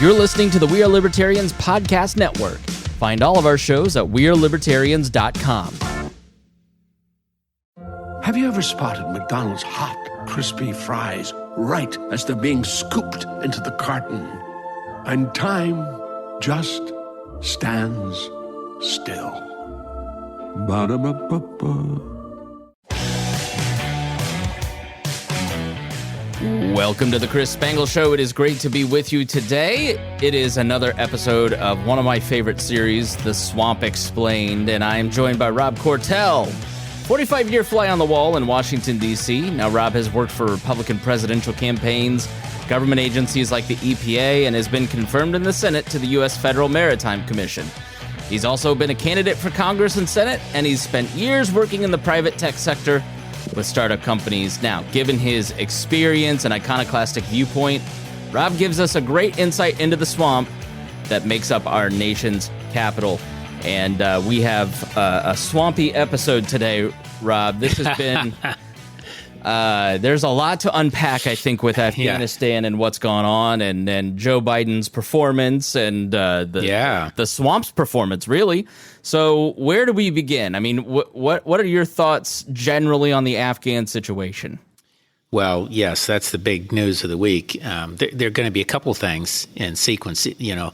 You're listening to the We Are Libertarians podcast network. Find all of our shows at wearelibertarians.com. Have you ever spotted McDonald's hot, crispy fries right as they're being scooped into the carton? And time just stands still. Ba-da-ba-ba-ba. Welcome to the Chris Spangle Show. It is great to be with you today. It is another episode of one of my favorite series, The Swamp Explained, and I am joined by Rob Quartel, 45-year fly on the wall in Washington, D.C. Now, Rob has worked for Republican presidential campaigns, government agencies like the EPA, and has been confirmed in the Senate to the U.S. Federal Maritime Commission. He's also been a candidate for Congress and Senate, and he's spent years working in the private tech sector with startup companies. Now, given his experience and iconoclastic viewpoint, Rob gives us a great insight into the swamp that makes up our nation's capital. And we have a swampy episode today, Rob. This has been... there's a lot to unpack, I think, with Afghanistan and what's gone on, and Joe Biden's performance and the swamp's performance, really. So where do we begin? I mean, what are your thoughts generally on the Afghan situation? Well, yes, that's the big news of the week. There are going to be a couple things in sequence. You know,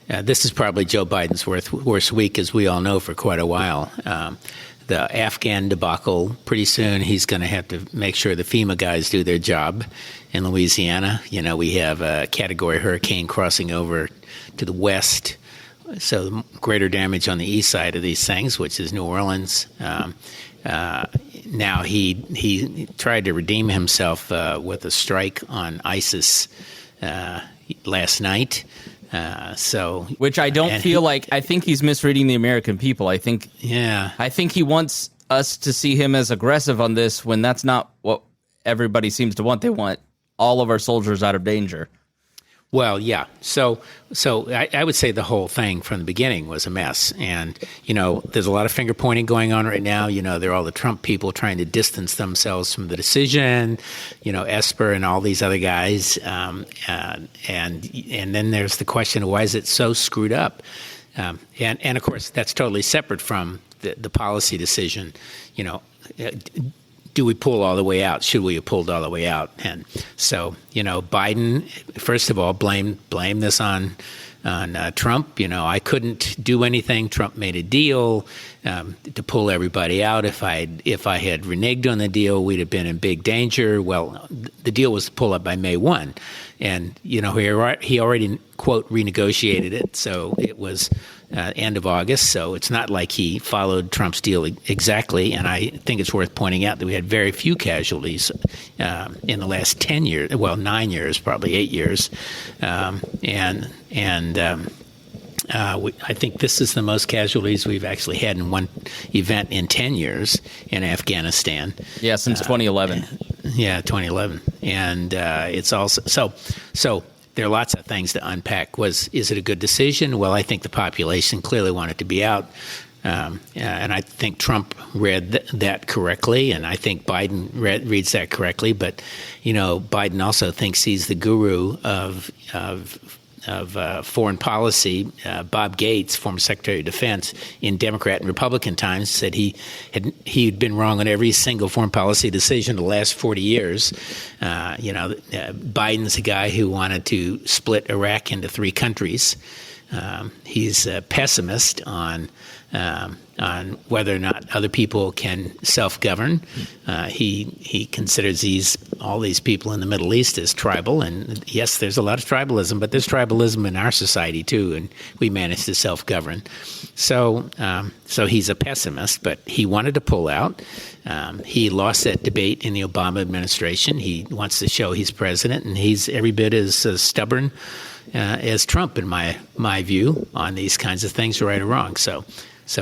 this is probably Joe Biden's worst week, as we all know, for quite a while. The Afghan debacle, pretty soon he's going to have to make sure the FEMA guys do their job in Louisiana. You know, we have a category hurricane crossing over to the west, so greater damage on the east side of these things, which is New Orleans. Now he tried to redeem himself with a strike on ISIS last night. Which I don't feel like. I think he's misreading the American people. I think he wants us to see him as aggressive on this when that's not what everybody seems to want. They want all of our soldiers out of danger. Well, yeah. So I would say the whole thing from the beginning was a mess. And, you know, there's a lot of finger pointing going on right now. You know, there are all the Trump people trying to distance themselves from the decision, you know, Esper and all these other guys. And then there's the question of why is it so screwed up? And of course, that's totally separate from the policy decision, you know. Do we pull all the way out? Should we have pulled all the way out? And so, you know, Biden, first of all, blame this on Trump. You know, I couldn't do anything. Trump made a deal to pull everybody out. If I had reneged on the deal, we'd have been in big danger. Well, the deal was to pull up by May 1. And, you know, he already, quote, renegotiated it. So it was end of August. So it's not like he followed Trump's deal exactly. And I think it's worth pointing out that we had very few casualties in the last 10 years. Well, 9 years, probably 8 years. I think this is the most casualties we've actually had in one event in 10 years in Afghanistan. Yeah, since 2011. Yeah, 2011. And it's also so there are lots of things to unpack. Is it a good decision? Well, I think the population clearly wanted to be out. And I think Trump read that correctly, and I think Biden reads that correctly. But, you know, Biden also thinks he's the guru of foreign policy. Bob Gates, former Secretary of Defense in Democrat and Republican times, said he'd been wrong on every single foreign policy decision the last 40 years. Biden's a guy who wanted to split Iraq into 3 countries. He's a pessimist on whether or not other people can self-govern. He considers all these people in the Middle East as tribal, and yes, there's a lot of tribalism, but there's tribalism in our society too, and we manage to self-govern. So he's a pessimist, but he wanted to pull out. He lost that debate in the Obama administration. He wants to show he's president, and he's every bit as stubborn as Trump, in my view, on these kinds of things, right or wrong. So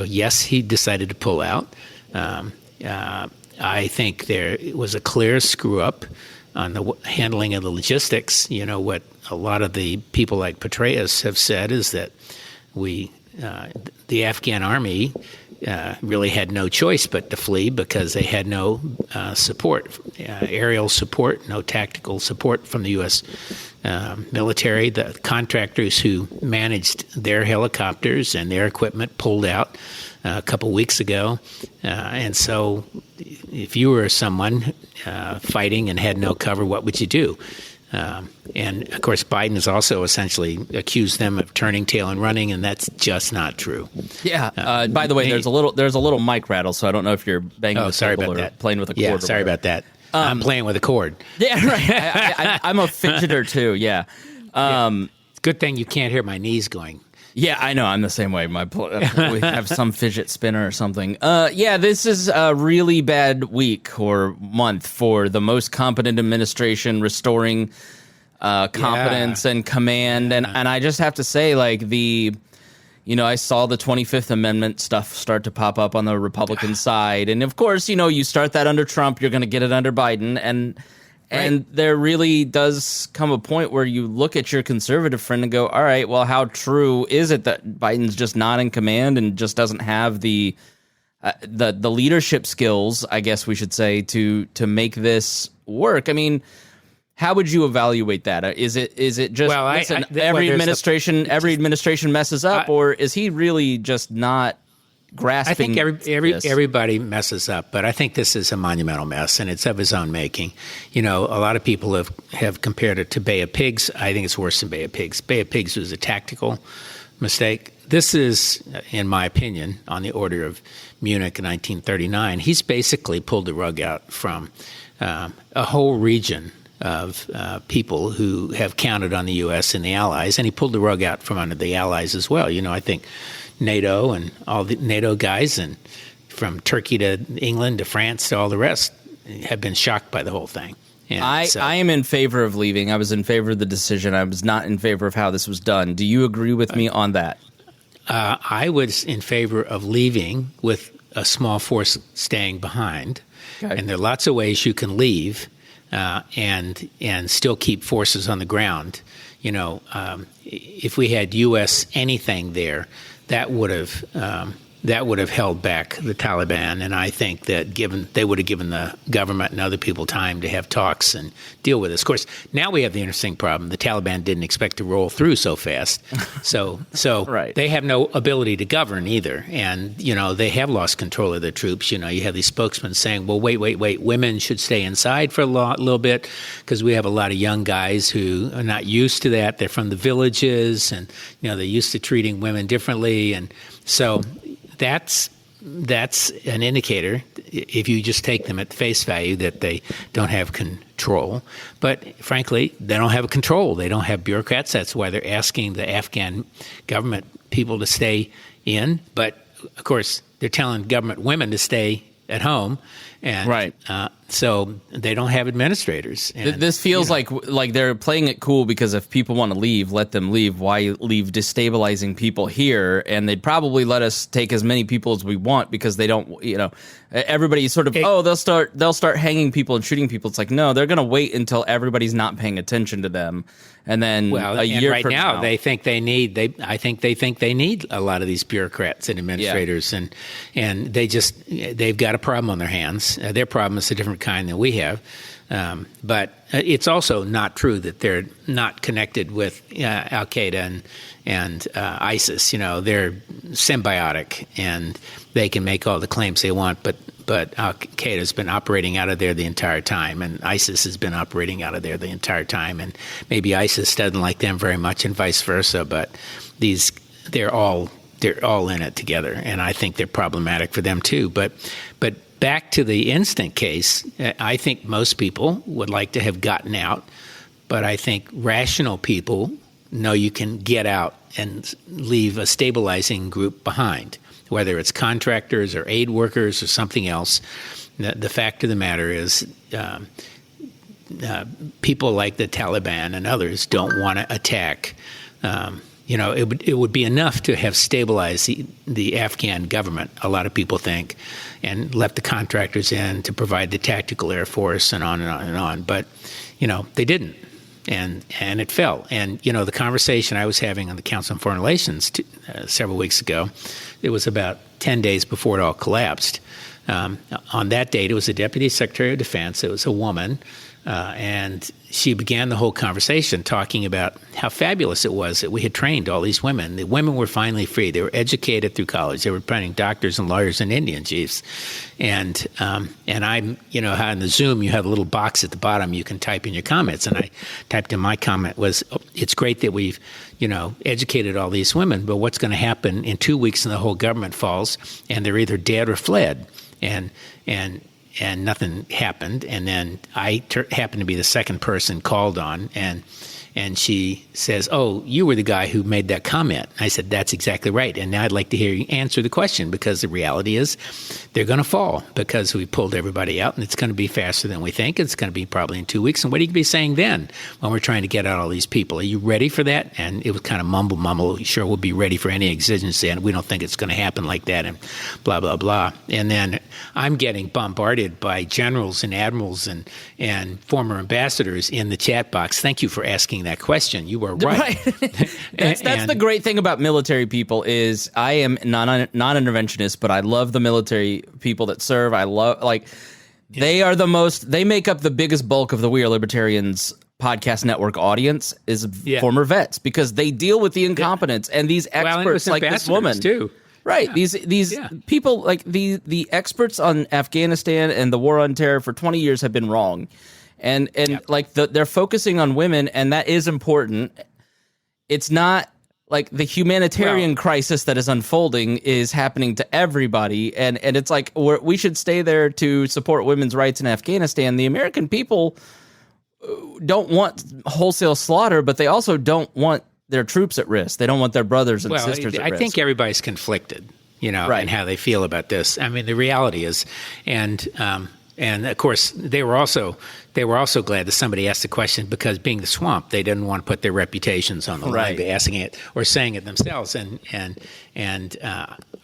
yes, he decided to pull out. I think there was a clear screw up on the handling of the logistics. You know, what a lot of the people like Petraeus have said is that the Afghan army really had no choice but to flee because they had no support, aerial support, no tactical support from the U.S. Military. The contractors who managed their helicopters and their equipment pulled out a couple weeks ago. And so if you were someone fighting and had no cover, what would you do? And, of course, Biden has also essentially accused them of turning tail and running, and that's just not true. Yeah. By the way, there's a little mic rattle, so I don't know if you're banging the table or playing with a cord. Yeah, sorry about that. I'm playing with a cord. Yeah, right. I'm a fidgeter, too, yeah. Good thing you can't hear my knees going. Yeah, I know. I'm the same way. We have some fidget spinner or something. This is a really bad week or month for the most competent administration restoring competence and command. And I just have to say, like, I saw the 25th Amendment stuff start to pop up on the Republican side. And, of course, you start that under Trump, you're going to get it under Biden. And there really does come a point where you look at your conservative friend and go, all right, well, how true is it that Biden's just not in command and just doesn't have the leadership skills, I guess we should say, to make this work? I mean, how would you evaluate that? Is it just every administration messes up, or is he really just not grasping? I think everybody messes up, but I think this is a monumental mess, and it's of his own making. A lot of people have compared it to Bay of Pigs. I think it's worse than Bay of Pigs. Bay of Pigs was a tactical mistake. This is, in my opinion, on the order of Munich in 1939. He's basically pulled the rug out from a whole region of people who have counted on the U.S. and the Allies, and he pulled the rug out from under the Allies as well. I think NATO and all the NATO guys, and from Turkey to England to France to all the rest, have been shocked by the whole thing. I am in favor of leaving. I was in favor of the decision. I was not in favor of how this was done. Do you agree with me on that? I was in favor of leaving with a small force staying behind. Okay. And there are lots of ways you can leave and still keep forces on the ground. If we had U.S. anything there, that would have held back the Taliban, and I think that they would have given the government and other people time to have talks and deal with this. Of course, now we have the interesting problem: the Taliban didn't expect to roll through so fast, so right. They have no ability to govern either, and they have lost control of their troops. You have these spokesmen saying, "Well, wait, women should stay inside for a little bit because we have a lot of young guys who are not used to that. They're from the villages, and they're used to treating women differently, and so." That's an indicator, if you just take them at face value, that they don't have control. But frankly, they don't have control. They don't have bureaucrats. That's why they're asking the Afghan government people to stay in. But, of course, they're telling government women to stay at home. And right. So they don't have administrators. And, this feels like they're playing it cool because if people want to leave, let them leave. Why leave destabilizing people here? And they'd probably let us take as many people as we want because they don't, everybody sort of, they'll start hanging people and shooting people. It's like, no, they're going to wait until everybody's not paying attention to them. And then a year right from now, I think they need a lot of these bureaucrats and administrators, and they've got a problem on their hands. Their problem is a different kind than we have, but it's also not true that they're not connected with Al Qaeda and ISIS. They're symbiotic, and they can make all the claims they want, but Al Qaeda has been operating out of there the entire time, and ISIS has been operating out of there the entire time. And maybe ISIS doesn't like them very much, and vice versa. But they're all in it together, and I think they're problematic for them too. But back to the instant case, I think most people would like to have gotten out, but I think rational people know you can get out and leave a stabilizing group behind. Whether it's contractors or aid workers or something else, the fact of the matter is people like the Taliban and others don't want to attack. It would be enough to have stabilized the Afghan government, a lot of people think, and left the contractors in to provide the tactical air force and on and on and on. But, they didn't. And it fell. And, the conversation I was having on the Council on Foreign Relations several weeks ago, it was about 10 days before it all collapsed. On that date, it was the Deputy Secretary of Defense. It was a woman, and she began the whole conversation talking about how fabulous it was that we had trained all these women. The women were finally free. They were educated through college. They were training doctors and lawyers and Indian chiefs. And I'm, how in the Zoom you have a little box at the bottom you can type in your comments. And I typed in my comment was, it's great that we've, educated all these women, but what's going to happen in 2 weeks and the whole government falls and they're either dead or fled. And nothing happened. And then I happened to be the second person called on, and she says, "Oh, you were the guy who made that comment." I said, "That's exactly right. And now I'd like to hear you answer the question, because the reality is they're going to fall because we pulled everybody out, and it's going to be faster than we think. It's going to be probably in 2 weeks. And what are you going to be saying then when we're trying to get out all these people? Are you ready for that?" And it was kind of mumble. Sure, we'll be ready for any exigency, and we don't think it's going to happen like that, and blah, blah, blah. And then I'm getting bombarded by generals and admirals and former ambassadors in the chat box. Thank you for asking that question. You were right. That's the great thing about military people is I am non-interventionist, but I love the military people that serve. I love, they make up the biggest bulk of the We Are Libertarians podcast network audience is former vets, because they deal with the incompetence and these experts like this woman too. Right. Yeah. These people, like the experts on Afghanistan and the war on terror for 20 years have been wrong. And they're focusing on women, and that is important. It's not like the humanitarian crisis that is unfolding is happening to everybody. And it's like we should stay there to support women's rights in Afghanistan. The American people don't want wholesale slaughter, but they also don't want their troops at risk. They don't want their brothers and sisters at risk. I think everybody's conflicted, and how they feel about this. I mean, the reality is, and of course, they were also glad that somebody asked the question, because being the swamp, they didn't want to put their reputations on the line by asking it or saying it themselves. And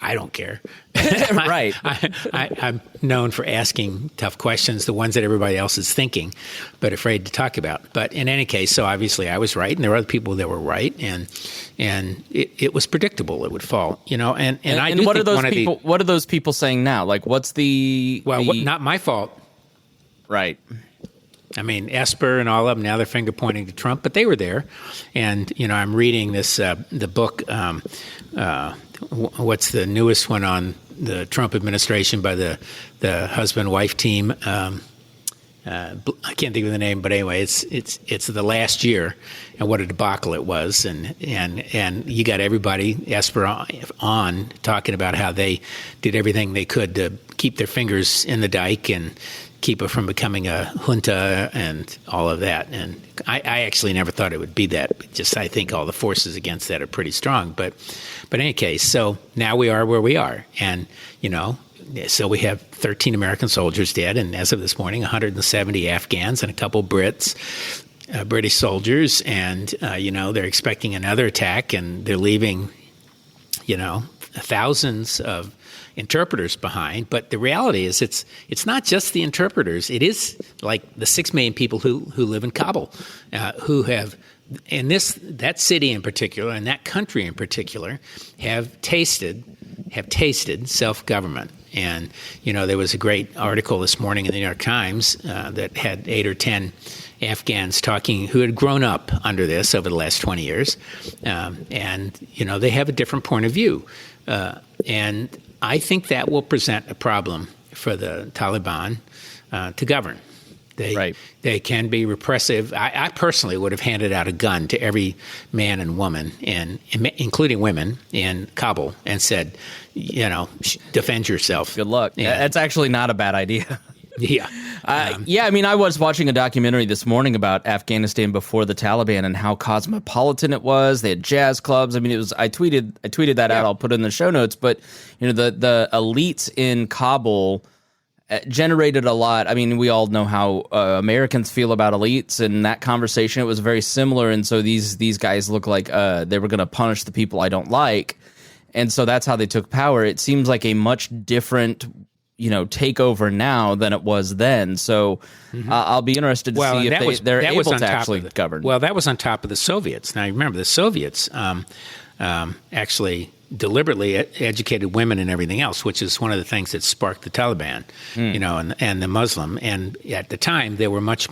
I don't care. Right. I'm known for asking tough questions, the ones that everybody else is thinking, but afraid to talk about. But in any case, so obviously I was right, and there were other people that were right, and it was predictable it would fall. And I do what think are those people? What are those people saying now? Like, what's the not my fault. Right. I mean, Esper and all of them, now they're finger pointing to Trump, but they were there. And, I'm reading this, the book, what's the newest one on the Trump administration by the husband-wife team. I can't think of the name, but anyway, it's the last year and what a debacle it was. And you got everybody, Esper on talking about how they did everything they could to keep their fingers in the dike and keep it from becoming a junta and all of that. And I actually never thought it would be that. Just I think all the forces against that are pretty strong. But in any case, so now we are where we are. And, so we have 13 American soldiers dead, and as of this morning, 170 Afghans and a couple Brits, British soldiers. And, they're expecting another attack, and they're leaving, thousands of interpreters behind. But the reality is it's not just the interpreters. It is like the 6 million people who live in Kabul, who have, in that city in particular and that country in particular, have tasted self-government. And, there was a great article this morning in the New York Times that had 8 or 10 Afghans talking who had grown up under this over the last 20 years. And, they have a different point of view. And I think that will present a problem for the Taliban to govern. They can be repressive. I personally would have handed out a gun to every man and woman, including women, in Kabul and said, defend yourself. Good luck. Yeah. That's actually not a bad idea. Yeah. I mean, I was watching a documentary this morning about Afghanistan before the Taliban and how cosmopolitan it was. They had jazz clubs. I mean, I tweeted that out. I'll put it in the show notes. But, the elites in Kabul generated a lot. I mean, we all know how Americans feel about elites, and that conversation, it was very similar. And so these guys look like they were going to punish the people I don't like. And so that's how they took power. It seems like a much different takeover now than it was then. So I'll be interested to see if they're able to actually govern. Well, that was on top of the Soviets. Now, remember, the Soviets actually deliberately educated women and everything else, which is one of the things that sparked the Taliban, and the Muslim. And at the time, they were much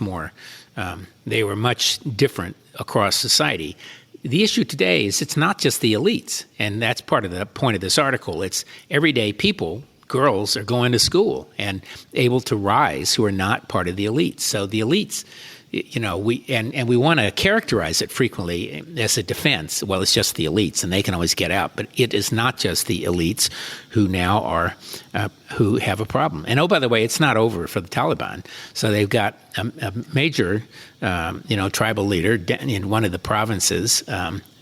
different across society. The issue today is it's not just the elites, and that's part of the point of this article. It's everyday people. Girls are going to school and able to rise who are not part of the elites. So the elites, we want to characterize it frequently as a defense. Well, it's just the elites, and they can always get out. But it is not just the elites who now are who have a problem. And by the way, it's not over for the Taliban. So they've got a major, tribal leader in one of the provinces.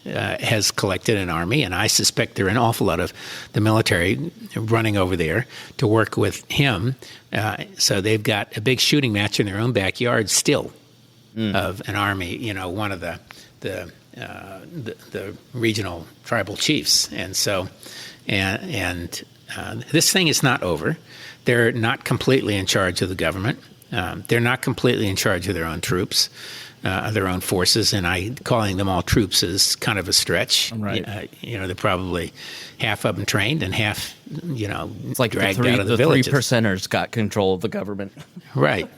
Has collected an army, and I suspect there are an awful lot of the military running over there to work with him. So they've got a big shooting match in their own backyard still of an army, one of the regional tribal chiefs. And so, and this thing is not over. They're not completely in charge of the government. They're not completely in charge of their own troops. Their own forces, and calling them all troops is kind of a stretch. Right. They're probably half of them trained and half, it's like dragged out of the villages. 3%ers got control of the government. Right.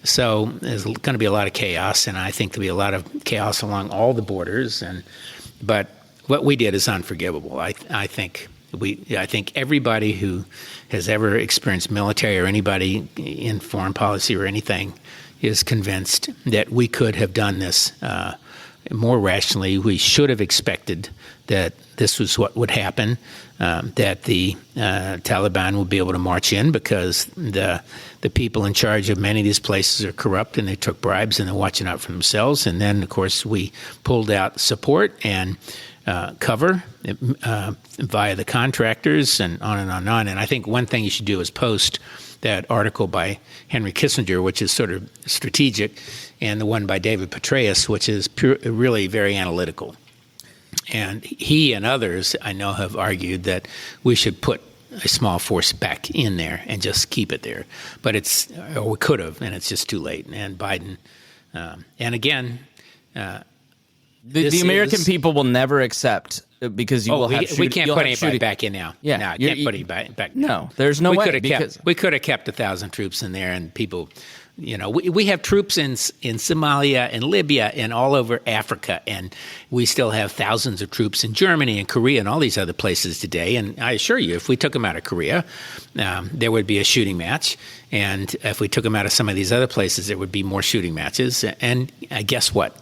So there's going to be a lot of chaos, and I think there'll be a lot of chaos along all the borders. But what we did is unforgivable. I think everybody who has ever experienced military or anybody in foreign policy or anything is convinced that we could have done this more rationally. We should have expected that this was what would happen, that the Taliban would be able to march in because the people in charge of many of these places are corrupt and they took bribes and they're watching out for themselves. And then, of course, we pulled out support and cover via the contractors and on and on and on. And I think one thing you should do is post that article by Henry Kissinger, which is sort of strategic, and the one by David Petraeus, which is really very analytical. And he and others, I know, have argued that we should put a small force back in there and just keep it there. But or we could have, and it's just too late. And Biden, and again, the American people will never accept because you will have shooting. We can't put anybody back in now. Yeah, no, can't put anybody back. No, there's no way. We could have kept 1,000 troops in there, and people, we have troops in Somalia and Libya and all over Africa, and we still have thousands of troops in Germany and Korea and all these other places today. And I assure you, if we took them out of Korea, there would be a shooting match. And if we took them out of some of these other places, there would be more shooting matches. And guess what?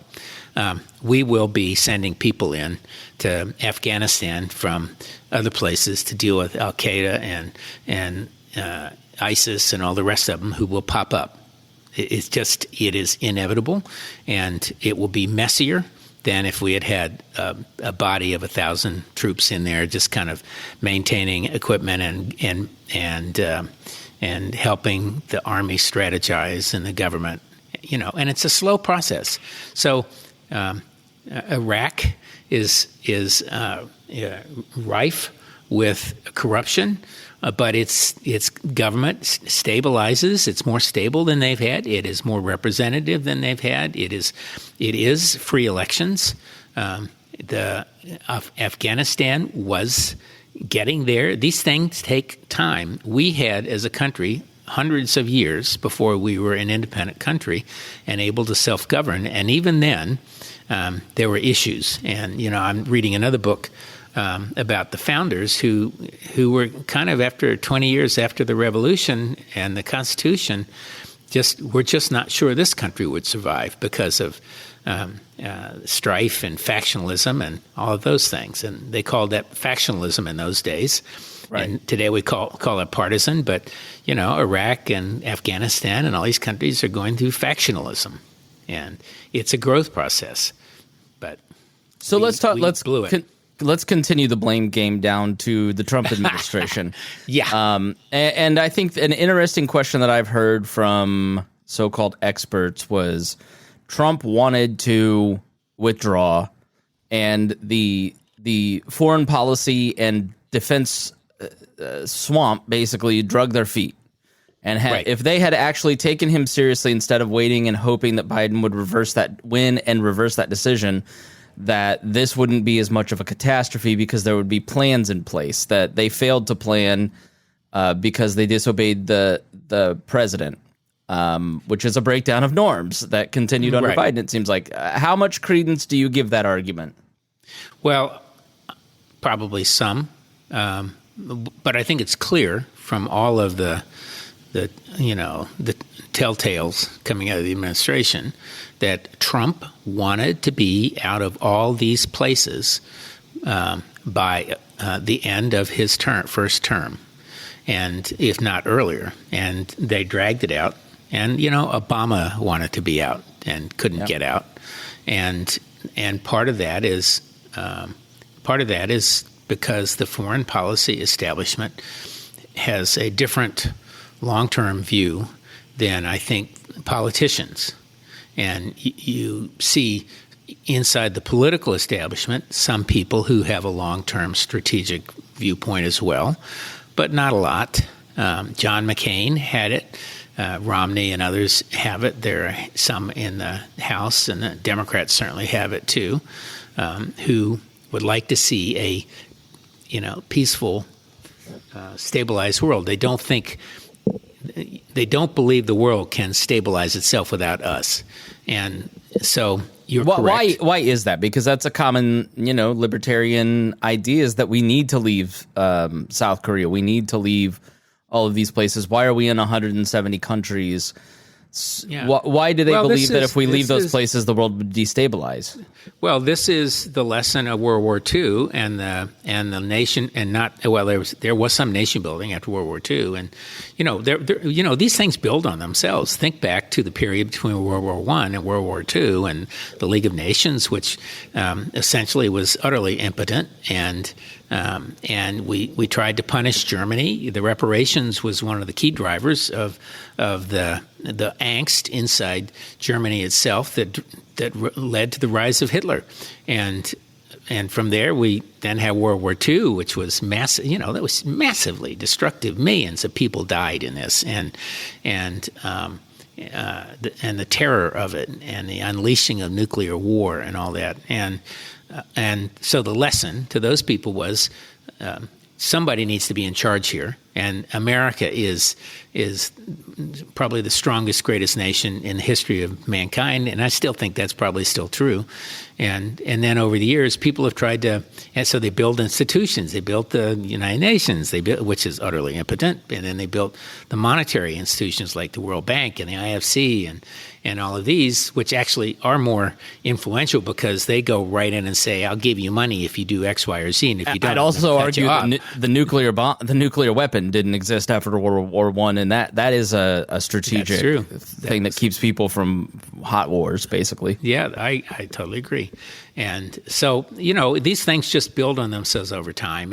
We will be sending people in to Afghanistan from other places to deal with Al Qaeda and ISIS and all the rest of them who will pop up. It is inevitable, and it will be messier than if we had a body of 1,000 troops in there, just kind of maintaining equipment and helping the army strategize and the government. And it's a slow process. So. Iraq is rife with corruption, but its government stabilizes. It's more stable than they've had. It is more representative than they've had. It is free elections. Afghanistan was getting there. These things take time. We had, as a country, hundreds of years before we were an independent country and able to self-govern. And even then, there were issues. And, I'm reading another book about the founders who were kind of after 20 years after the revolution and the Constitution, were just not sure this country would survive because of strife and factionalism and all of those things. And they called that factionalism in those days. Right. And today we call it partisan, but Iraq and Afghanistan and all these countries are going through factionalism, and it's a growth process. But so let's continue the blame game down to the Trump administration. Yeah, and I think an interesting question that I've heard from so-called experts was Trump wanted to withdraw, and the foreign policy and defense swamp basically drug their feet. And if they had actually taken him seriously instead of waiting and hoping that Biden would reverse that decision, that this wouldn't be as much of a catastrophe because there would be plans in place, that they failed to plan because they disobeyed the president, which is a breakdown of norms that continued under Biden, it seems like. How much credence do you give that argument? Well, probably some, but I think it's clear from all of the telltales coming out of the administration that Trump wanted to be out of all these places by the end of his first term, and if not earlier. And they dragged it out. And Obama wanted to be out and couldn't get out. And part of that is because the foreign policy establishment has a different long-term view than I think politicians. And you see inside the political establishment some people who have a long-term strategic viewpoint as well, but not a lot. John McCain had it. Romney and others have it. There are some in the House, and the Democrats certainly have it too, who would like to see a peaceful, stabilized world. They don't believe the world can stabilize itself without us. And so you're correct. Why is that? Because that's a common, libertarian idea, is that we need to leave South Korea. We need to leave all of these places. Why are we in 170 countries? Yeah. Why do they believe that if we leave those places, the world would destabilize? Well, this is the lesson of World War II and the nation, and there was some nation building after World War II, and these things build on themselves. Think back to the period between World War I and World War II, and the League of Nations, which essentially was utterly impotent, and we tried to punish Germany. The reparations was one of the key drivers of the angst inside Germany itself that led to the rise of Hitler, and from there we then had World War II, which was massive. That was massively destructive. Millions of people died in this, and the terror of it, and the unleashing of nuclear war, and all that, and so the lesson to those people was somebody needs to be in charge here, and America is probably the strongest, greatest nation in the history of mankind, and I still think that's probably still true. And then over the years, people have tried to, and so they build institutions. They built the United Nations, which is utterly impotent, and then they built the monetary institutions like the World Bank and the IFC and all of these, which actually are more influential because they go right in and say, "I'll give you money if you do X, Y, or Z, and if you don't." I'd also argue the nuclear weapon didn't exist after World War I, and that is a strategic thing that keeps people from hot wars, basically. Yeah, I totally agree. And so, these things just build on themselves over time.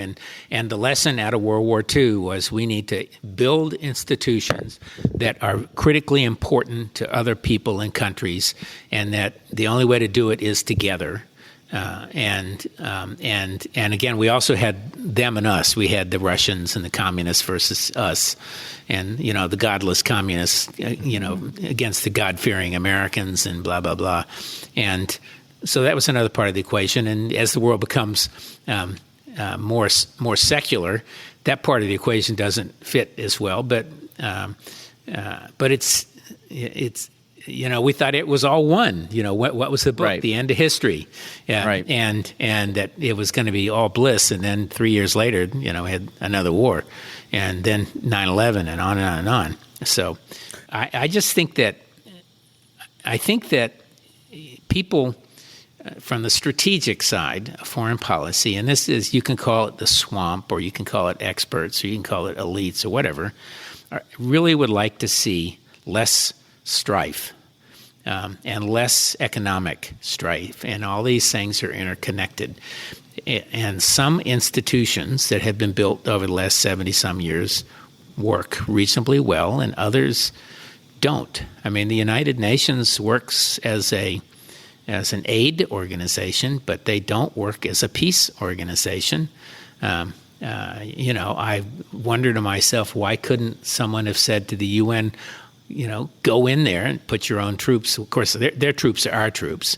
And the lesson out of World War II was we need to build institutions that are critically important to other people and countries, and that the only way to do it is together. And again, we also had them and us. We had the Russians and the communists versus us, and the godless communists, against the God-fearing Americans, and blah blah blah. And so that was another part of the equation. And as the world becomes more secular, that part of the equation doesn't fit as well. But it's we thought it was all one. What was the book? Right. The End of History. Yeah. Right. And that it was going to be all bliss. And then 3 years later, we had another war, and then 9/11, and on and on and on. So I just think that people from the strategic side of foreign policy, and this is, you can call it the swamp, or you can call it experts, or you can call it elites, or whatever, really would like to see less strife and less economic strife, and all these things are interconnected. And some institutions that have been built over the last 70-some years work reasonably well, and others don't. I mean, the United Nations works as an aid organization, but they don't work as a peace organization. I wonder to myself, why couldn't someone have said to the UN, go in there and put your own troops? Of course, their troops are our troops.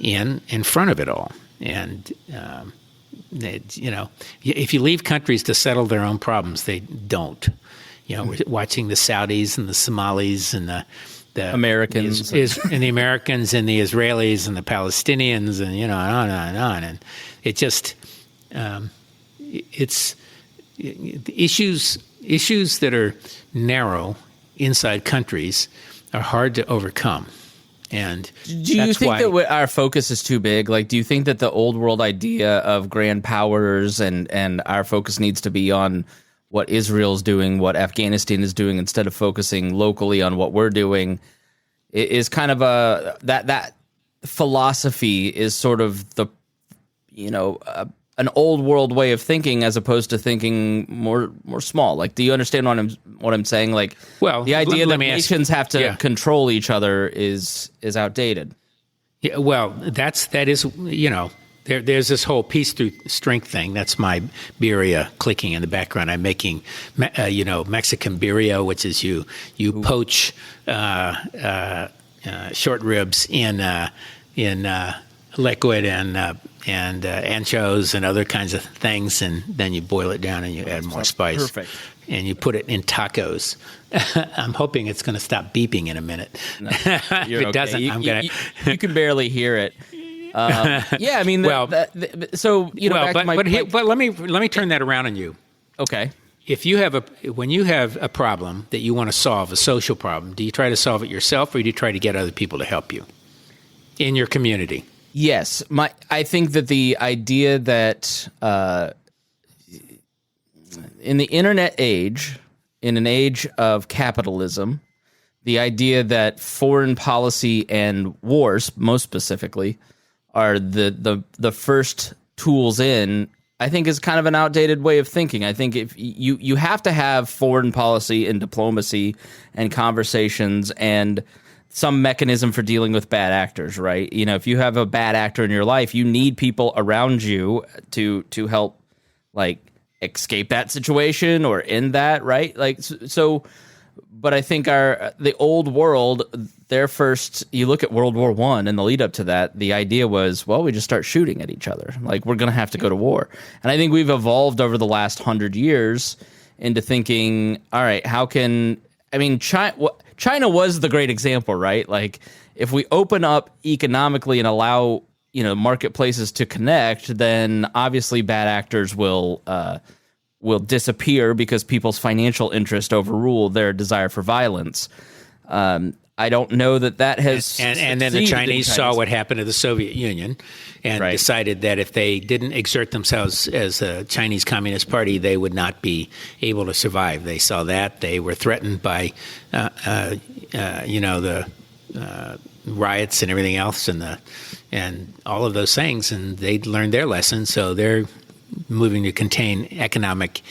in front of it all. And if you leave countries to settle their own problems, they don't. We're watching the Saudis and the Somalis and the Americans and the Americans and the Israelis and the Palestinians and on and on. And it just it's issues that are narrow inside countries are hard to overcome. And do you think that our focus is too big? Like, do you think that the old world idea of grand powers and our focus needs to be on what Israel's doing, what Afghanistan is doing, instead of focusing locally on what we're doing, is kind of that philosophy is sort of the, an old world way of thinking as opposed to thinking more small. Like, do you understand what I'm saying? Like, well, the idea that nations have to control each other is outdated. Yeah, well, that is. There's this whole peace through strength thing. That's my birria clicking in the background. I'm making, Mexican birria, which is you poach short ribs in liquid and anchovies and other kinds of things, and then you boil it down and you add more spice. Perfect. And you put it in tacos. I'm hoping it's going to stop beeping in a minute. No, if it doesn't, I'm going to. You can barely hear it. Yeah, I mean, but let me turn that around on you. Okay. If you have when you have a problem that you want to solve, a social problem, do you try to solve it yourself, or do you try to get other people to help you in your community? Yes, I think that the idea that in the internet age, in an age of capitalism, the idea that foreign policy and wars, most specifically, are the first tools in, I think is kind of an outdated way of thinking. I think if you have to have foreign policy and diplomacy and conversations and some mechanism for dealing with bad actors, right? If you have a bad actor in your life, you need people around you to help, like, escape that situation or end that, right? Like, so. But I think the old world, their first, you look at World War I and the lead up to that, the idea was, well, we just start shooting at each other. Like, we're going to have to go to war. And I think we've evolved over the last 100 years into thinking, all right, China was the great example, right? Like, if we open up economically and allow, marketplaces to connect, then obviously bad actors will disappear because people's financial interest overrule their desire for violence. I don't know that has. And then the Chinese saw what happened to the Soviet Union and decided that if they didn't exert themselves as a Chinese Communist Party, they would not be able to survive. They saw that. They were threatened by, the riots and everything else and all of those things, and they learned their lesson. So they're moving to contain economic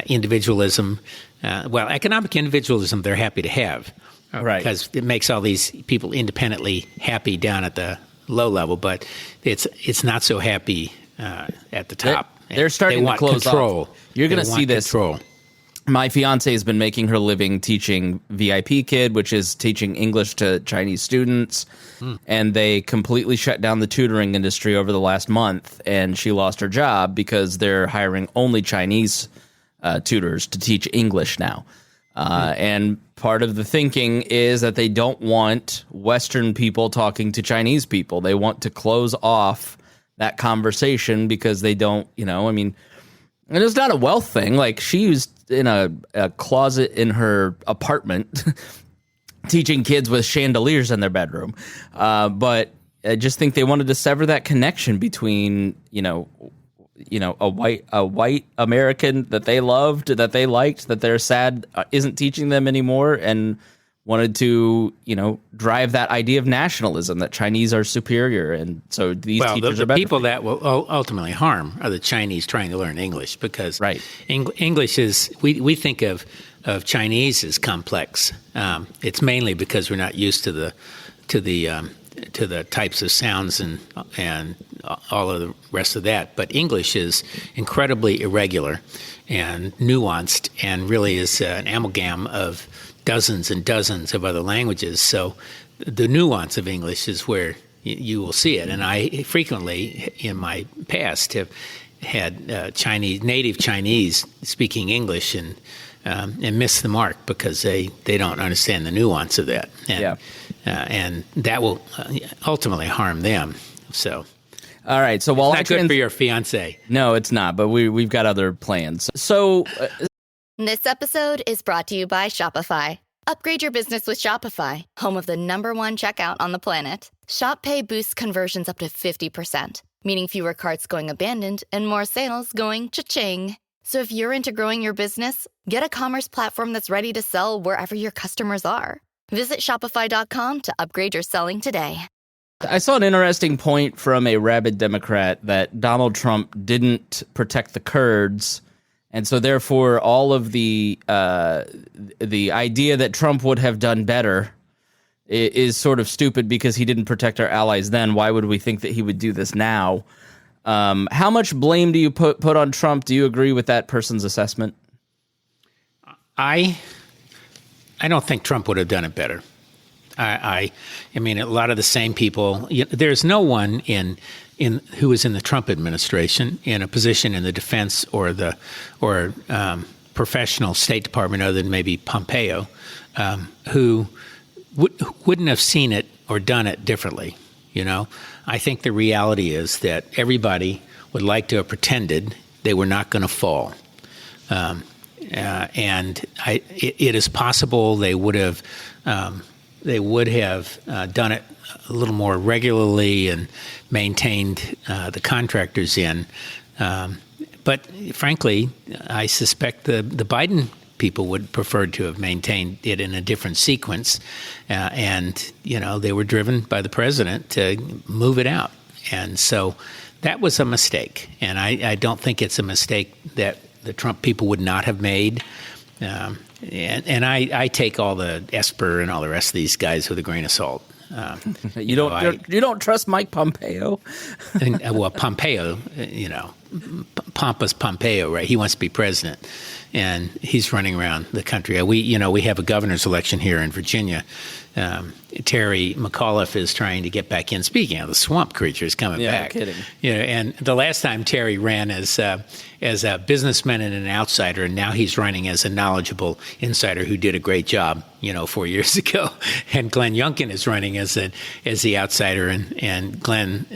individualism. Economic individualism they're happy to have, right? Because it makes all these people independently happy down at the low level, but it's not so happy at the top. They're starting to close control. Off. You're going to see this. Control. My fiance has been making her living teaching VIP Kid, which is teaching English to Chinese students. And they completely shut down the tutoring industry over the last month, and she lost her job because they're hiring only Chinese tutors to teach English now. And part of the thinking is that they don't want Western people talking to Chinese people. They want to close off that conversation because they don't, and it's not a wealth thing. Like, she was in a closet in her apartment teaching kids with chandeliers in their bedroom. But I just think they wanted to sever that connection between, a white American that they loved, that they liked, that they're sad isn't teaching them anymore, and wanted to, drive that idea of nationalism, that Chinese are superior, and so these teachers are better. The people that will ultimately harm are the Chinese trying to learn English, because English is, we think of Chinese as complex. It's mainly because we're not used to the types of sounds and all of the rest of that. But English is incredibly irregular and nuanced, and really is an amalgam of dozens and dozens of other languages. So the nuance of English is where you will see it. And I frequently, in my past, have had native Chinese speaking English and miss the mark because they don't understand the nuance of that. And that will ultimately harm them. So, all right. So while it's not good for your fiance. No, it's not. But we've got other plans. So this episode is brought to you by Shopify. Upgrade your business with Shopify, home of the #1 checkout on the planet. Shop Pay boosts conversions up to 50%, meaning fewer carts going abandoned and more sales going cha-ching. So if you're into growing your business, get a commerce platform that's ready to sell wherever your customers are. Visit Shopify.com to upgrade your selling today. I saw an interesting point from a rabid Democrat that Donald Trump didn't protect the Kurds, and so therefore all of the idea that Trump would have done better is sort of stupid because he didn't protect our allies then. Why would we think that he would do this now? How much blame do you put on Trump? Do you agree with that person's assessment? I don't think Trump would have done it better. I mean, a lot of the same people. There's no one who was in the Trump administration in a position in the defense or professional State Department, other than maybe Pompeo, who wouldn't have seen it or done it differently. I think the reality is that everybody would like to have pretended they were not going to fall. And it is possible they would have done it a little more regularly and maintained the contractors in. But frankly, I suspect the Biden people would prefer to have maintained it in a different sequence. And they were driven by the president to move it out. And so that was a mistake. And I don't think it's a mistake that the Trump people would not have made. And I take all the Esper and all the rest of these guys with a grain of salt. You don't trust Mike Pompeo? Well, Pompeo, pompous Pompeo, right? He wants to be president, and he's running around the country. We have a governor's election here in Virginia. Terry McAuliffe is trying to get back in. Speaking of the swamp creatures coming back, kidding. And the last time Terry ran as a businessman and an outsider, and now he's running as a knowledgeable insider who did a great job, 4 years ago. And Glenn Youngkin is running as the outsider, and Glenn,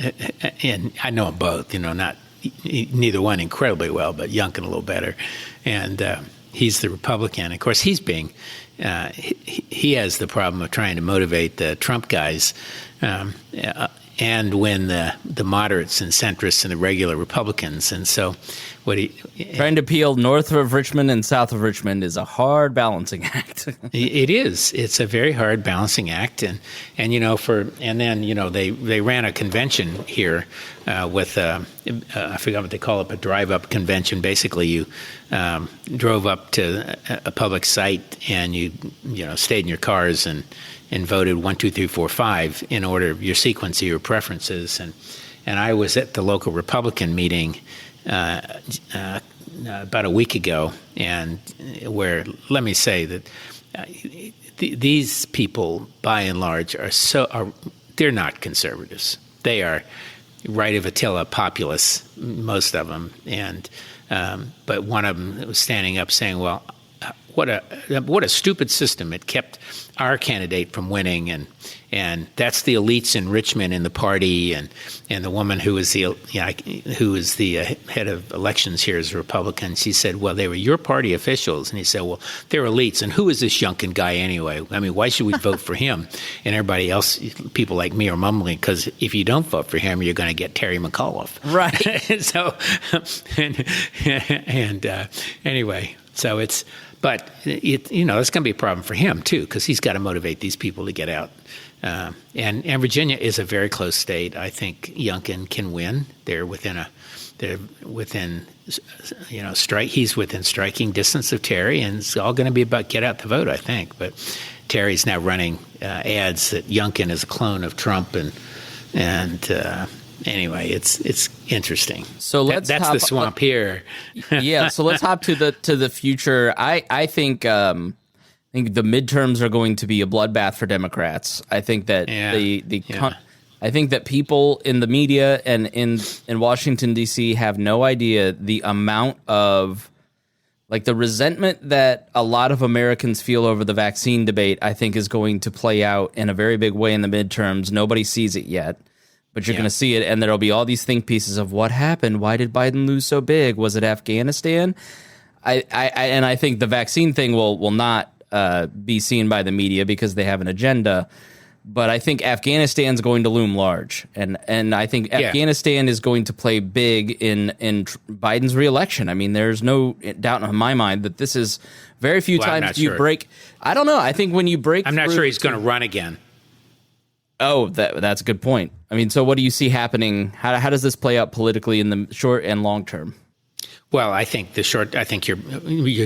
and I know them both, not neither one incredibly well, but Youngkin a little better, and he's the Republican. Of course, he's being. He has the problem of trying to motivate the Trump guys and win the moderates and centrists and the regular Republicans. And so trying to peel north of Richmond and south of Richmond is a hard balancing act. It is. It's a very hard balancing act. And then they ran a convention here with I forgot what they call it, a drive-up convention. Basically, you drove up to a public site and you stayed in your cars and voted 1, 2, 3, 4, 5 in order of your sequence of your preferences. And I was at the local Republican meeting about a week ago, and where let me say that these people, by and large, they're not conservatives. They are right of Attila populists, most of them, and but one of them was standing up saying, "Well, what a stupid system! It kept our candidate from winning, and that's the elites in Richmond in the party, and the woman who was the head of elections here is a Republican. She said, well, they were your party officials, and he said, well, they're elites, and who is this Youngkin guy anyway? I mean, why should we vote for him? And everybody else, people like me, are mumbling because if you don't vote for him, you're going to get Terry McAuliffe, right? So, anyway, so it's. But it's going to be a problem for him too, because he's got to motivate these people to get out. And Virginia is a very close state. I think Youngkin can win. They're within he's within striking distance of Terry, and it's all going to be about get out the vote, I think. But Terry's now running ads that Youngkin is a clone of Trump, and anyway, it's interesting. So that's the swamp here. Yeah. So let's hop to the future. I think the midterms are going to be a bloodbath for Democrats. I think that I think that people in the media and in Washington, D.C. have no idea the amount of, like, the resentment that a lot of Americans feel over the vaccine debate, I think is going to play out in a very big way in the midterms. Nobody sees it yet, but you're going to see it, and there'll be all these think pieces of what happened. Why did Biden lose so big? Was it Afghanistan? I think the vaccine thing will not be seen by the media because they have an agenda. But I think Afghanistan's going to loom large, and I think Afghanistan is going to play big in Biden's reelection. I mean, there's no doubt in my mind that this is very few times you break. I don't know. I think when you break, I'm not sure he's going to run again. Oh, that's a good point. I mean, so what do you see happening? How does this play out politically in the short and long term? Well, I think your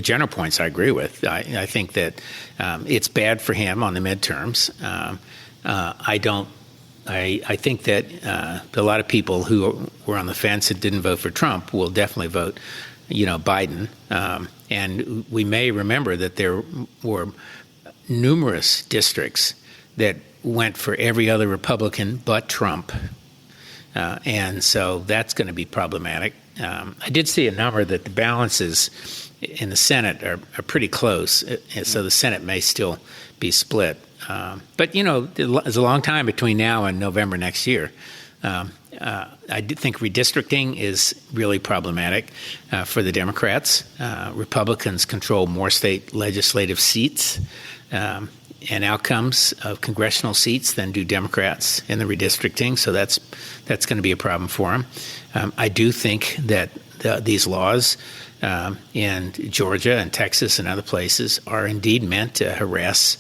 general points I agree with. I think that it's bad for him on the midterms. I think that a lot of people who were on the fence and didn't vote for Trump will definitely vote, Biden. And we may remember that there were numerous districts that went for every other Republican but Trump. And so that's going to be problematic. I did see a number that the balances in the Senate are pretty close, so the Senate may still be split. But, there's a long time between now and November next year. I do think redistricting is really problematic for the Democrats. Republicans control more state legislative seats and outcomes of congressional seats than do Democrats in the redistricting, so that's going to be a problem for them. I do think that these laws in Georgia and Texas and other places are indeed meant to harass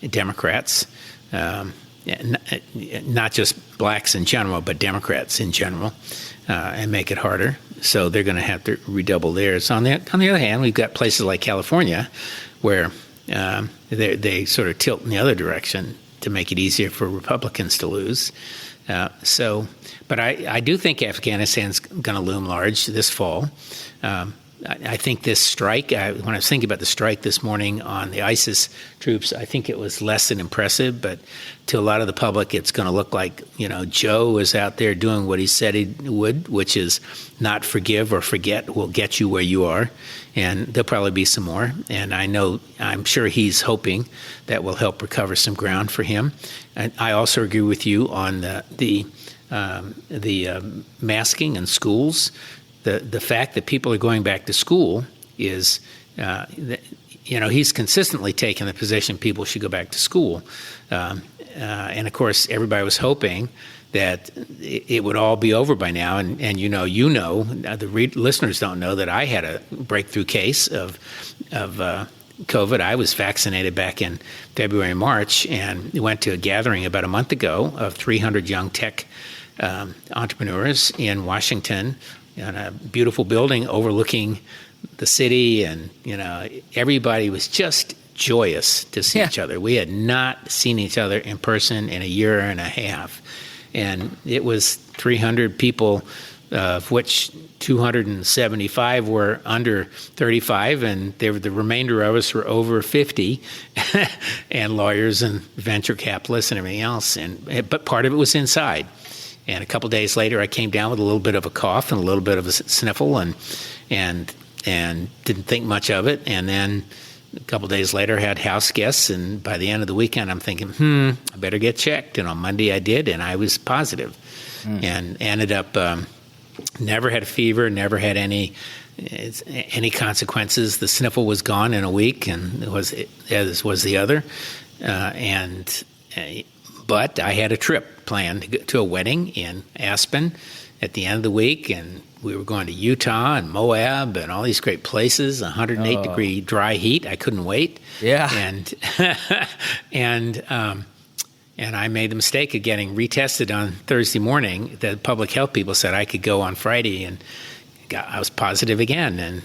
Democrats, not just blacks in general, but Democrats in general, and make it harder. So they're going to have to redouble theirs. On the other hand, we've got places like California where they sort of tilt in the other direction to make it easier for Republicans to lose. But I do think Afghanistan's going to loom large this fall. I think this strike, when I was thinking about the strike this morning on the ISIS troops, I think it was less than impressive. But to a lot of the public, it's going to look like, Joe is out there doing what he said he would, which is not forgive or forget will get you where you are. And there'll probably be some more. And I'm sure he's hoping that will help recover some ground for him. And I also agree with you on the masking in schools. The fact that people are going back to school is, he's consistently taken the position people should go back to school. And, of course, everybody was hoping that it would all be over by now. And the listeners don't know that I had a breakthrough case of COVID. I was vaccinated back in February, March, and went to a gathering about a month ago of 300 young tech entrepreneurs in Washington in a beautiful building overlooking the city. And, everybody was just joyous to see each other. We had not seen each other in person in a year and a half. And it was 300 people, of which 275 were under 35, and the remainder of us were over 50, and lawyers and venture capitalists and everything else. But part of it was inside. And a couple of days later, I came down with a little bit of a cough and a little bit of a sniffle, and didn't think much of it. And then a couple of days later, I had house guests, and by the end of the weekend, I'm thinking, I better get checked. And on Monday, I did, and I was positive, and ended up never had a fever, never had any consequences. The sniffle was gone in a week, and as was the other. But I had a trip planned to a wedding in Aspen at the end of the week, and we were going to Utah and Moab and all these great places, 108-degree dry heat. I couldn't wait. Yeah. And I made the mistake of getting retested on Thursday morning. The public health people said I could go on Friday, and I was positive again.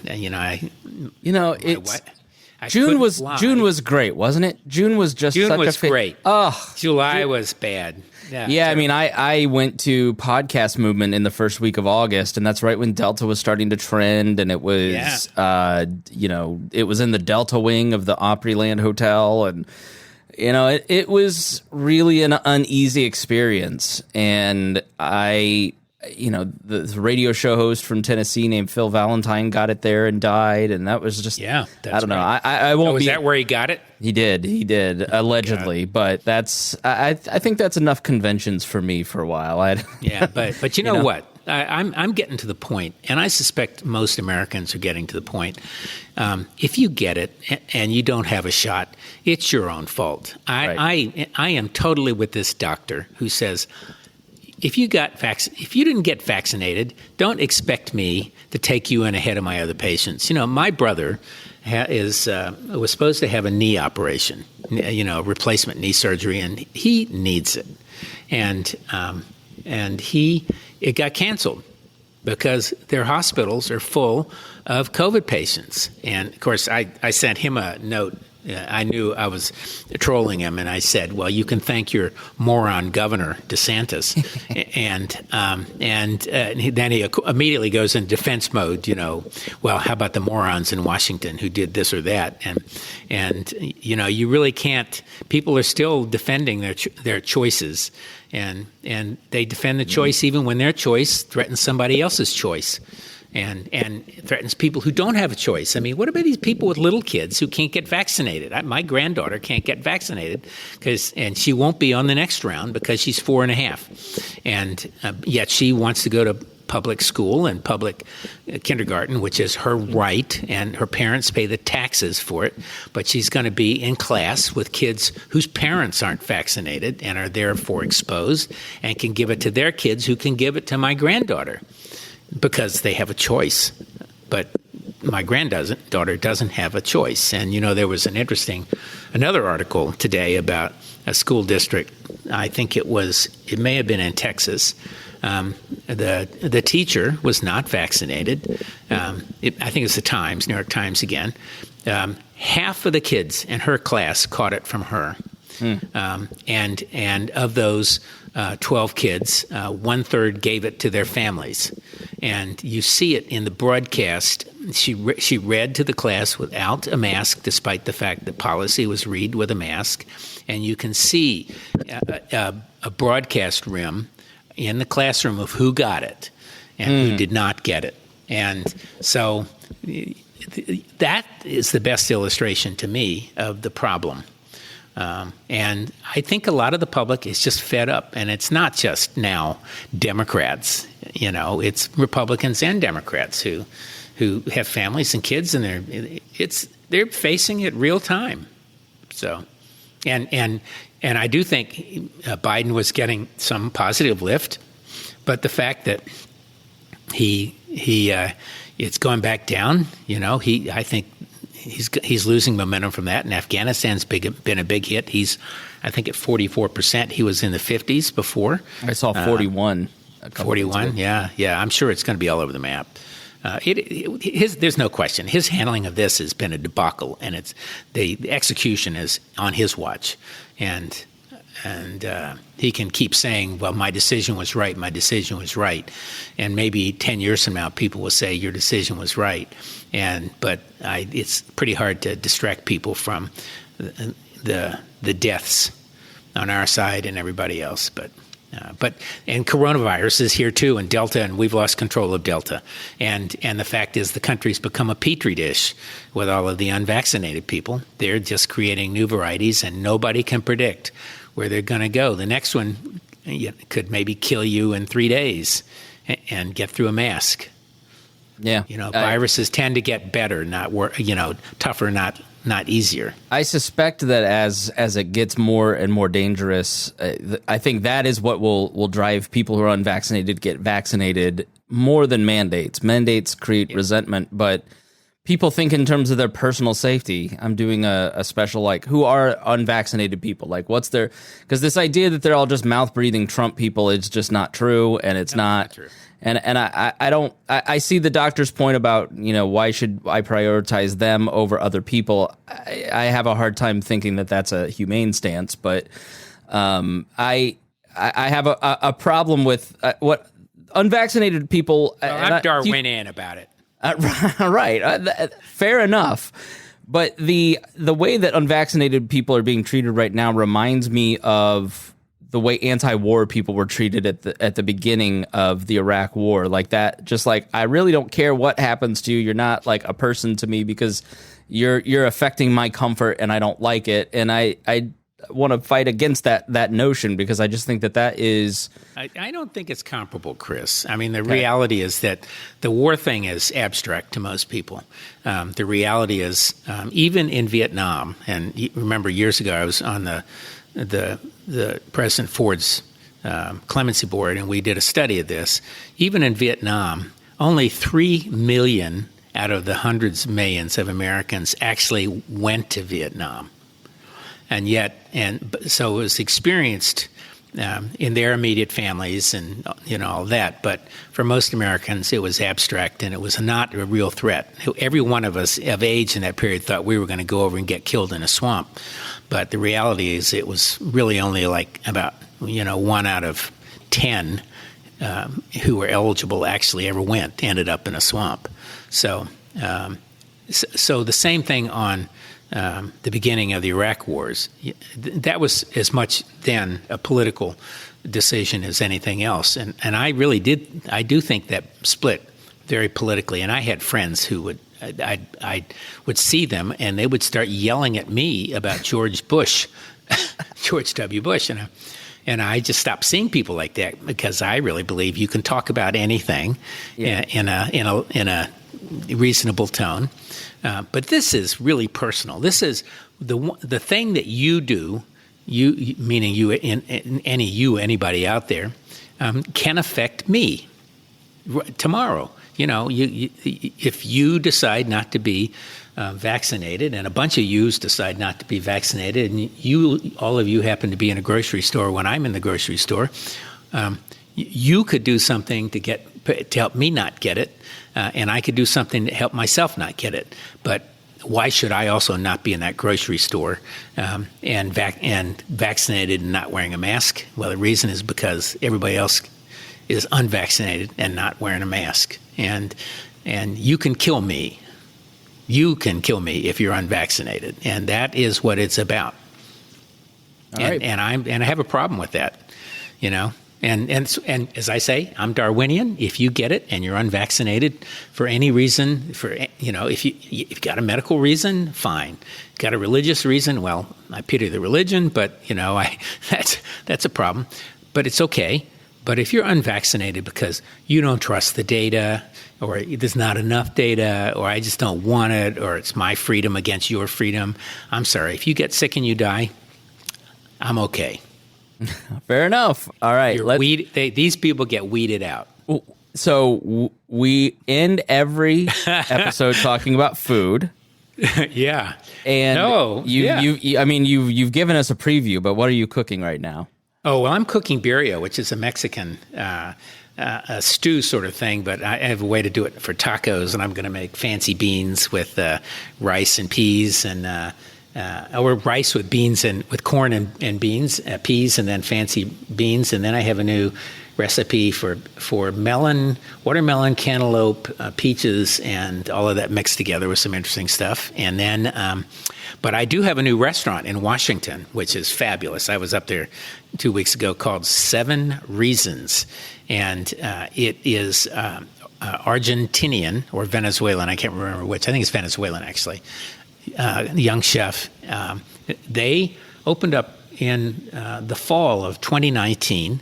June was great, wasn't it? June was great. Oh, July was bad. Yeah. I mean, I went to Podcast Movement in the first week of August, and that's right when Delta was starting to trend, and it was, it was in the Delta wing of the Opryland Hotel, and it was really an uneasy experience. And the radio show host from Tennessee named Phil Valentine got it there and died. And that was just, that's I don't know. right. I won't is that where he got it? He did, allegedly. But I think that's enough conventions for me for a while. But you know what? I'm getting to the point, and I suspect most Americans are getting to the point. If you get it and you don't have a shot, it's your own fault. I am totally with this doctor who says, if you didn't get vaccinated, don't expect me to take you in ahead of my other patients. My brother was supposed to have a knee operation, replacement knee surgery, and he needs it, and it got canceled because their hospitals are full of COVID patients. And, of course, I sent him a note. I knew I was trolling him, and I said, well, you can thank your moron governor, DeSantis. and then he immediately goes in defense mode, well, how about the morons in Washington who did this or that? And you really can't – people are still defending their choices. And they defend the choice even when their choice threatens somebody else's choice and threatens people who don't have a choice. I mean, what about these people with little kids who can't get vaccinated? My granddaughter can't get vaccinated and she won't be on the next round because she's 4.5. And yet she wants to go to public school and public kindergarten, which is her right, and her parents pay the taxes for it. But she's going to be in class with kids whose parents aren't vaccinated and are therefore exposed and can give it to their kids who can give it to my granddaughter because they have a choice. But my granddaughter doesn't have a choice. And, there was another article today about a school district. I think it may have been in Texas. The teacher was not vaccinated. I think it's the Times, New York Times again. Half of the kids in her class caught it from her. And of those 12 kids, 1/3 gave it to their families. And you see it in the broadcast. She read to the class without a mask, despite the fact that policy was read with a mask. And you can see a broadcast rim in the classroom of who got it and who did not get it. And so that is the best illustration to me of the problem. And I think a lot of the public is just fed up. And it's not just now Democrats, it's Republicans and Democrats who have families and kids, and they're facing it real time. So, and I do think Biden was getting some positive lift, but the fact that it's going back down, I think he's losing momentum from that. And Afghanistan's been a big hit. He's, I think, at 44%. He was in the 50s before. I saw 41. 41, yeah. I'm sure it's going to be all over the map. There's no question. His handling of this has been a debacle, and the execution is on his watch. And he can keep saying, well, my decision was right, and maybe 10 years from now people will say your decision was right. But it's pretty hard to distract people from the deaths on our side and everybody else. And coronavirus is here too, and Delta, and we've lost control of Delta. And the fact is the country's become a petri dish with all of the unvaccinated people. They're just creating new varieties, and nobody can predict where they're going to go. The next one could maybe kill you in 3 days and get through a mask. Yeah. Viruses tend to get better, tougher, not easier. I suspect that as it gets more and more dangerous, I think that is what will drive people who are unvaccinated to get vaccinated more than mandates. Mandates create resentment, but people think in terms of their personal safety. I'm doing a special, who are unvaccinated people? What's their... Because this idea that they're all just mouth-breathing Trump people is just not true, and it's not true. And I see the doctor's point about, why should I prioritize them over other people? I have a hard time thinking that that's a humane stance, but I have a problem with what unvaccinated people. Well, I'm Darwinian about it. Right. Fair enough. But the way that unvaccinated people are being treated right now reminds me of the way anti-war people were treated at the beginning of the Iraq War. Like that, just like, I really don't care what happens to you. You're not like a person to me because you're affecting my comfort and I don't like it. And I want to fight against that notion because I just think that is... I don't think it's comparable, Chris. I mean, the reality is that the war thing is abstract to most people. The reality is, even in Vietnam, and remember years ago I was on the President Ford's clemency board, and we did a study of this. Even in Vietnam, only 3 million out of the hundreds of millions of Americans actually went to Vietnam. So it was experienced in their immediate families and all that. But for most Americans, it was abstract and it was not a real threat. Every one of us of age in that period thought we were going to go over and get killed in a swamp. But the reality is it was really only like about 1 out of 10 who were eligible actually ever ended up in a swamp. So the same thing on the beginning of the Iraq wars. That was as much then a political decision as anything else. And I do think that split very politically. And I had friends who I would see them and they would start yelling at me about George W. Bush. And I just stopped seeing people like that because I really believe you can talk about anything in a reasonable tone. But this is really personal. This is the thing that you do, meaning anybody out there, can affect me tomorrow. If you decide not to be vaccinated, and a bunch of yous decide not to be vaccinated, and all of you happen to be in a grocery store when I'm in the grocery store, you could do something to help me not get it, and I could do something to help myself not get it. But why should I also not be in that grocery store and vaccinated and not wearing a mask? Well, the reason is because everybody else is unvaccinated and not wearing a mask. And you can kill me. You can kill me if you're unvaccinated. And that is what it's about. And I have a problem with that, And as I say, I'm Darwinian. If you get it and you're unvaccinated for any reason, if you've got a medical reason, fine. Got a religious reason, well, I pity the religion, but that's a problem. But it's okay. But if you're unvaccinated because you don't trust the data, or there's not enough data, or I just don't want it, or it's my freedom against your freedom, I'm sorry. If you get sick and you die, I'm okay. Fair enough. All right. These people get weeded out. So we end every episode talking about food. Yeah. And you've given us a preview, but what are you cooking right now? Oh, well, I'm cooking birria, which is a Mexican a stew sort of thing, but I have a way to do it for tacos, and I'm going to make fancy beans with rice and peas or rice with beans and with corn and beans, peas, and then fancy beans. And then I have a new recipe for watermelon, cantaloupe, peaches, and all of that mixed together with some interesting stuff. And then, but I do have a new restaurant in Washington, which is fabulous. I was up there 2 weeks ago, called 7 Reasons. And it is Argentinian or Venezuelan. I can't remember which. I think it's Venezuelan, actually. Young chef. They opened up in the fall of 2019.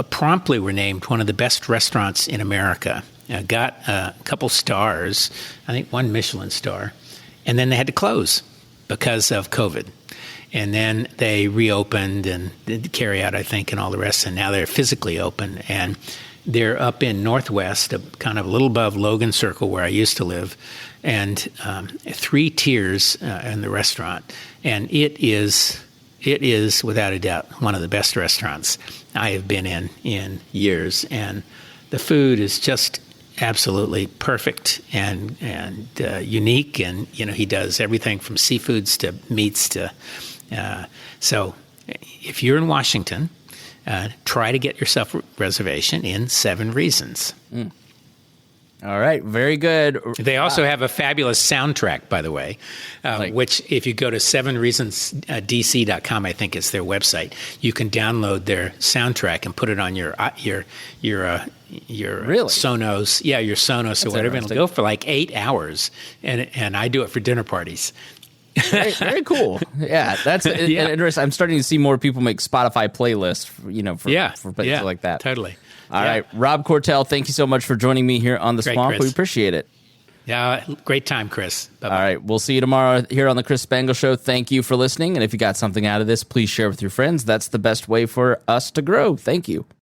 Promptly were named one of the best restaurants in America. Got a couple stars, I think 1 Michelin star. And then they had to close because of COVID. And then they reopened and did carry out, I think, and all the rest. And now they're physically open. And they're up in Northwest, kind of a little above Logan Circle, where I used to live. And 3 tiers in the restaurant. And it is, without a doubt, one of the best restaurants I have been in years. And the food is just absolutely perfect and unique. And, he does everything from seafoods to meats to... So if you're in Washington, try to get yourself a reservation in 7 Reasons. All right, very good. They also have a fabulous soundtrack, by the way, which if you go to 7reasonsdc.com, I think is their website, you can download their soundtrack and put it on your Really? Sonos, your Sonos or whatever, and it'll go for like 8 hours, and I do it for dinner parties. Very, very cool. Yeah, that's interesting. I'm starting to see more people make Spotify playlists, for places like that. Totally. All right, Rob Quartel, thank you so much for joining me here on The Swamp. Chris. We appreciate it. Yeah, great time, Chris. Bye-bye. All right, we'll see you tomorrow here on The Chris Spangle Show. Thank you for listening, and if you got something out of this, please share with your friends. That's the best way for us to grow. Thank you.